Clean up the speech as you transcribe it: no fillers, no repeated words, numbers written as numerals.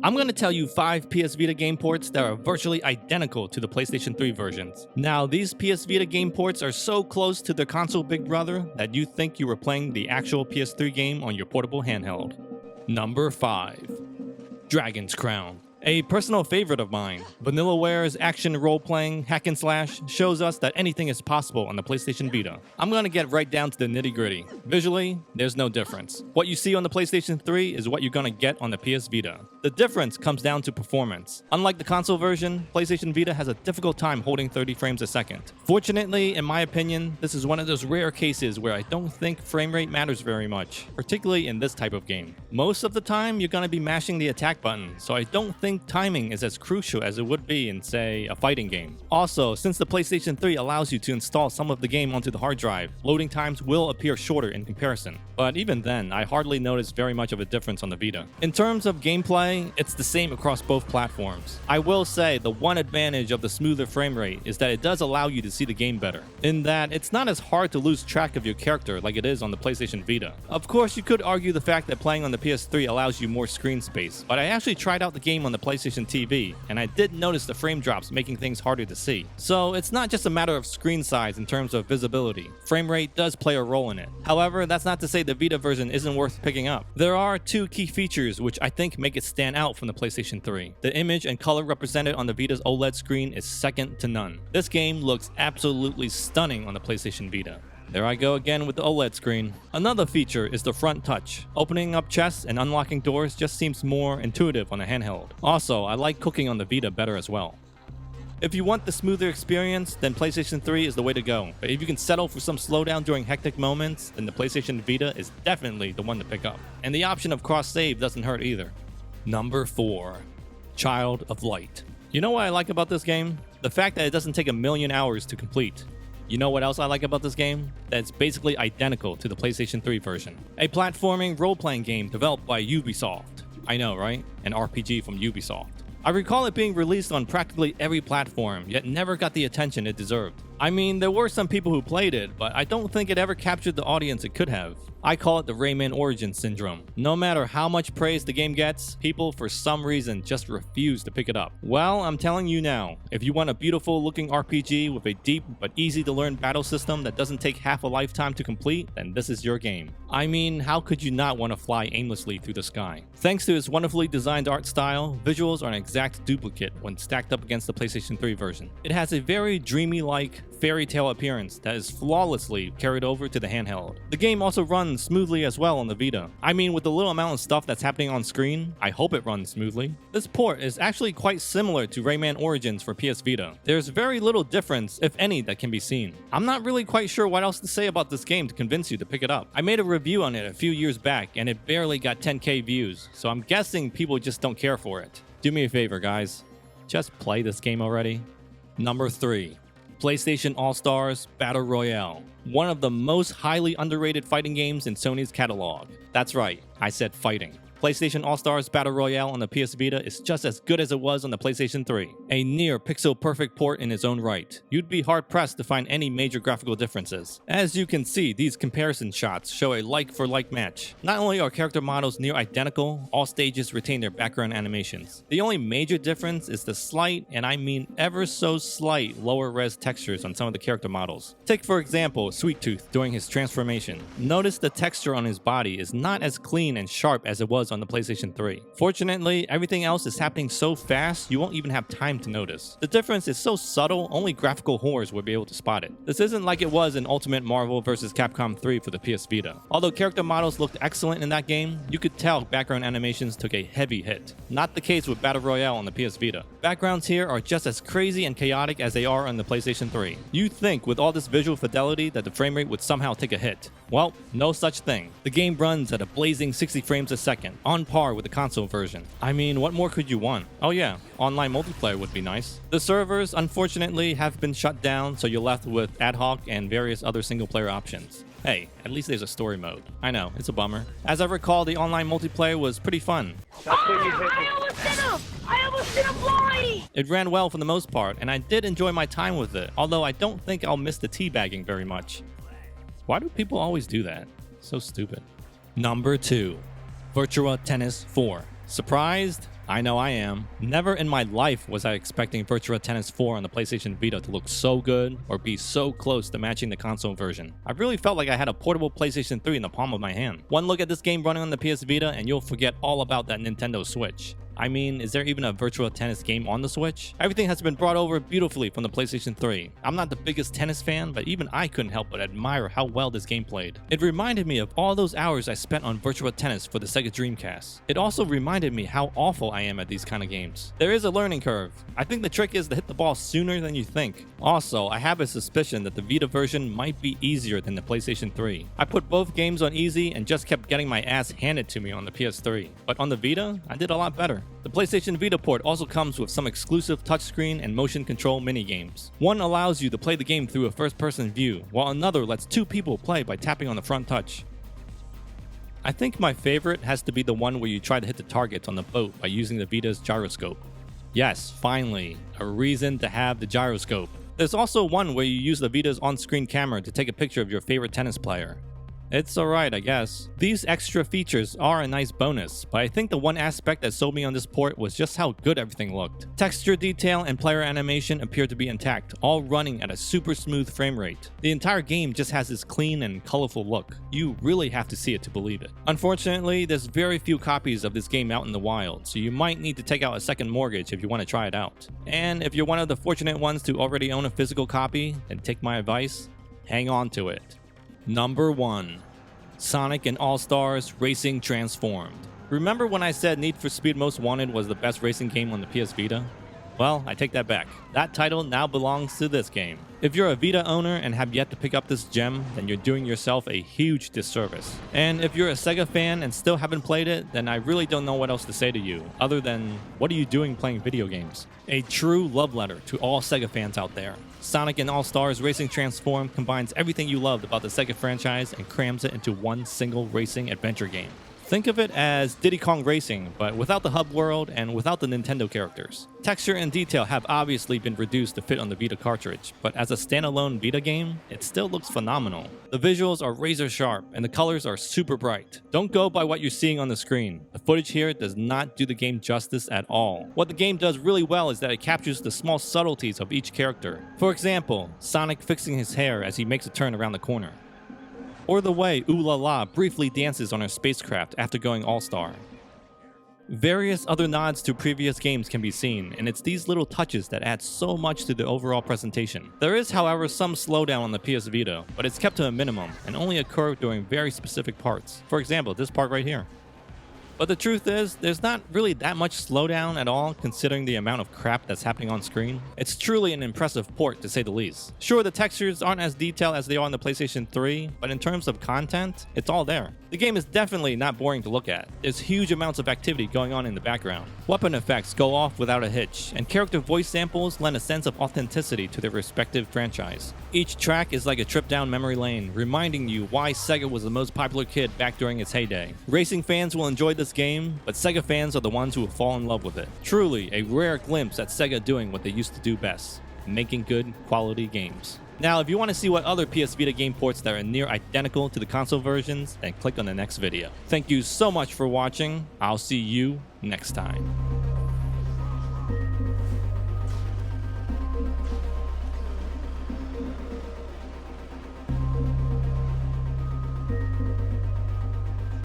I'm going to tell you 5 PS Vita game ports that are virtually identical to the PlayStation 3 versions. Now, these PS Vita game ports are so close to their console big brother that you think you were playing the actual PS3 game on your portable handheld. Number 5. Dragon's Crown. A personal favorite of mine, Vanillaware's action role-playing hack and slash shows us that anything is possible on the PlayStation Vita. I'm gonna get right down to the nitty-gritty. Visually, there's no difference. What you see on the PlayStation 3 is what you're gonna get on the PS Vita. The difference comes down to performance. Unlike the console version, PlayStation Vita has a difficult time holding 30 frames a second. Fortunately, in my opinion, this is one of those rare cases where I don't think frame rate matters very much, particularly in this type of game. Most of the time, you're gonna be mashing the attack button, so I don't think timing is as crucial as it would be in, say, a fighting game. Also, since the PlayStation 3 allows you to install some of the game onto the hard drive, loading times will appear shorter in comparison. But even then, I hardly noticed very much of a difference on the Vita. In terms of gameplay, it's the same across both platforms. I will say the one advantage of the smoother frame rate is that it does allow you to see the game better, in that it's not as hard to lose track of your character like it is on the PlayStation Vita. Of course, you could argue the fact that playing on the PS3 allows you more screen space, but I actually tried out the game on the PlayStation TV, and I did notice the frame drops making things harder to see. So it's not just a matter of screen size in terms of visibility. Frame rate does play a role in it. However, that's not to say the Vita version isn't worth picking up. There are 2 key features which I think make it stand out from the PlayStation 3. The image and color represented on the Vita's OLED screen is second to none. This game looks absolutely stunning on the PlayStation Vita. There I go again with the OLED screen. Another feature is the front touch. Opening up chests and unlocking doors just seems more intuitive on a handheld. Also, I like cooking on the Vita better as well. If you want the smoother experience, then PlayStation 3 is the way to go. But if you can settle for some slowdown during hectic moments, then the PlayStation Vita is definitely the one to pick up. And the option of cross-save doesn't hurt either. Number 4. Child of Light. You know what I like about this game? The fact that it doesn't take a million hours to complete. You know what else I like about this game? That it's basically identical to the PlayStation 3 version. A platforming role-playing game developed by Ubisoft. I know, right? An RPG from Ubisoft. I recall it being released on practically every platform, yet never got the attention it deserved. I mean, there were some people who played it, but I don't think it ever captured the audience it could have. I call it the Rayman Origins syndrome. No matter how much praise the game gets, people for some reason just refuse to pick it up. Well, I'm telling you now, if you want a beautiful looking RPG with a deep but easy to learn battle system that doesn't take half a lifetime to complete, then this is your game. I mean, how could you not want to fly aimlessly through the sky? Thanks to its wonderfully designed art style, visuals are an exact duplicate when stacked up against the PlayStation 3 version. It has a very dreamy-like, fairy tale appearance that is flawlessly carried over to the handheld. The game also runs smoothly as well on the Vita. I mean, with the little amount of stuff that's happening on screen, I hope it runs smoothly. This port is actually quite similar to Rayman Origins for PS Vita. There's very little difference, if any, that can be seen. I'm not really quite sure what else to say about this game to convince you to pick it up. I made a review on it a few years back and it barely got 10k views, so I'm guessing people just don't care for it. Do me a favor, guys. Just play this game already. Number 3. PlayStation AllStars Battle Royale. One of the most highly underrated fighting games in Sony's catalog. That's right, I said fighting. PlayStation AllStars Battle Royale on the PS Vita is just as good as it was on the PlayStation 3. A near pixel-perfect port in its own right. You'd be hard-pressed to find any major graphical differences. As you can see, these comparison shots show a like-for-like match. Not only are character models near identical, all stages retain their background animations. The only major difference is the slight, and I mean ever so slight, lower-res textures on some of the character models. Take for example, Sweet Tooth during his transformation. Notice the texture on his body is not as clean and sharp as it was on the PlayStation 3. Fortunately, everything else is happening so fast you won't even have time to notice. The difference is so subtle, only graphical whores would be able to spot it. This isn't like it was in Ultimate Marvel vs. Capcom 3 for the PS Vita. Although character models looked excellent in that game, you could tell background animations took a heavy hit. Not the case with Battle Royale on the PS Vita. Backgrounds here are just as crazy and chaotic as they are on the PlayStation 3. You'd think with all this visual fidelity that the frame rate would somehow take a hit. Well, no such thing. The game runs at a blazing 60 frames a second, on par with the console version. I mean, what more could you want? Oh yeah, online multiplayer would be nice. The servers, unfortunately, have been shut down, so you're left with ad hoc and various other single-player options. Hey, at least there's a story mode. I know, it's a bummer. As I recall, the online multiplayer was pretty fun. I almost hit him! Why? It ran well for the most part, and I did enjoy my time with it, although I don't think I'll miss the teabagging very much. Why do people always do that? So stupid. Number 2. Vita Tennis 4. Surprised? I know I am. Never in my life was I expecting Virtua Tennis 4 on the PlayStation Vita to look so good or be so close to matching the console version. I really felt like I had a portable PlayStation 3 in the palm of my hand. One look at this game running on the PS Vita and you'll forget all about that Nintendo Switch. I mean, is there even a Virtua Tennis game on the Switch? Everything has been brought over beautifully from the PlayStation 3. I'm not the biggest tennis fan, but even I couldn't help but admire how well this game played. It reminded me of all those hours I spent on Virtua Tennis for the Sega Dreamcast. It also reminded me how awful I am at these kind of games. There is a learning curve. I think the trick is to hit the ball sooner than you think. Also, I have a suspicion that the Vita version might be easier than the PlayStation 3. I put both games on easy and just kept getting my ass handed to me on the PS3. But on the Vita, I did a lot better. The PlayStation Vita port also comes with some exclusive touchscreen and motion control minigames. One allows you to play the game through a first-person view, while another lets two people play by tapping on the front touch. I think my favorite has to be the one where you try to hit the targets on the boat by using the Vita's gyroscope. Yes, finally, a reason to have the gyroscope. There's also one where you use the Vita's on-screen camera to take a picture of your favorite tennis player. It's alright, I guess. These extra features are a nice bonus, but I think the one aspect that sold me on this port was just how good everything looked. Texture detail and player animation appear to be intact, all running at a super smooth frame rate. The entire game just has this clean and colorful look. You really have to see it to believe it. Unfortunately, there's very few copies of this game out in the wild, so you might need to take out a second mortgage if you want to try it out. And if you're one of the fortunate ones to already own a physical copy, then take my advice, hang on to it. Number 1. Sonic and AllStars Racing Transformed. Remember when I said Need for Speed Most Wanted was the best racing game on the PS Vita? Well, I take that back. That title now belongs to this game. If you're a Vita owner and have yet to pick up this gem, then you're doing yourself a huge disservice. And if you're a Sega fan and still haven't played it, then I really don't know what else to say to you, other than, what are you doing playing video games? A true love letter to all Sega fans out there. Sonic and AllStars Racing Transformed combines everything you loved about the Sega franchise and crams it into one single racing adventure game. Think of it as Diddy Kong Racing, but without the hub world and without the Nintendo characters. Texture and detail have obviously been reduced to fit on the Vita cartridge, but as a standalone Vita game, it still looks phenomenal. The visuals are razor sharp, and the colors are super bright. Don't go by what you're seeing on the screen. The footage here does not do the game justice at all. What the game does really well is that it captures the small subtleties of each character. For example, Sonic fixing his hair as he makes a turn around the corner. Or the way Ooh La La briefly dances on her spacecraft after going All-Star. Various other nods to previous games can be seen, and it's these little touches that add so much to the overall presentation. There is, however, some slowdown on the PS Vita, but it's kept to a minimum and only occur during very specific parts. For example, this part right here. But the truth is, there's not really that much slowdown at all considering the amount of crap that's happening on screen. It's truly an impressive port to say the least. Sure, the textures aren't as detailed as they are on the PlayStation 3, but in terms of content, it's all there. The game is definitely not boring to look at. There's huge amounts of activity going on in the background. Weapon effects go off without a hitch, and character voice samples lend a sense of authenticity to their respective franchise. Each track is like a trip down memory lane, reminding you why Sega was the most popular kid back during its heyday. Racing fans will enjoy this game, but Sega fans are the ones who will fall in love with it. Truly, a rare glimpse at Sega doing what they used to do best, making good, quality games. Now, if you want to see what other PS Vita game ports that are near identical to the console versions, then click on the next video. Thank you so much for watching. I'll see you next time.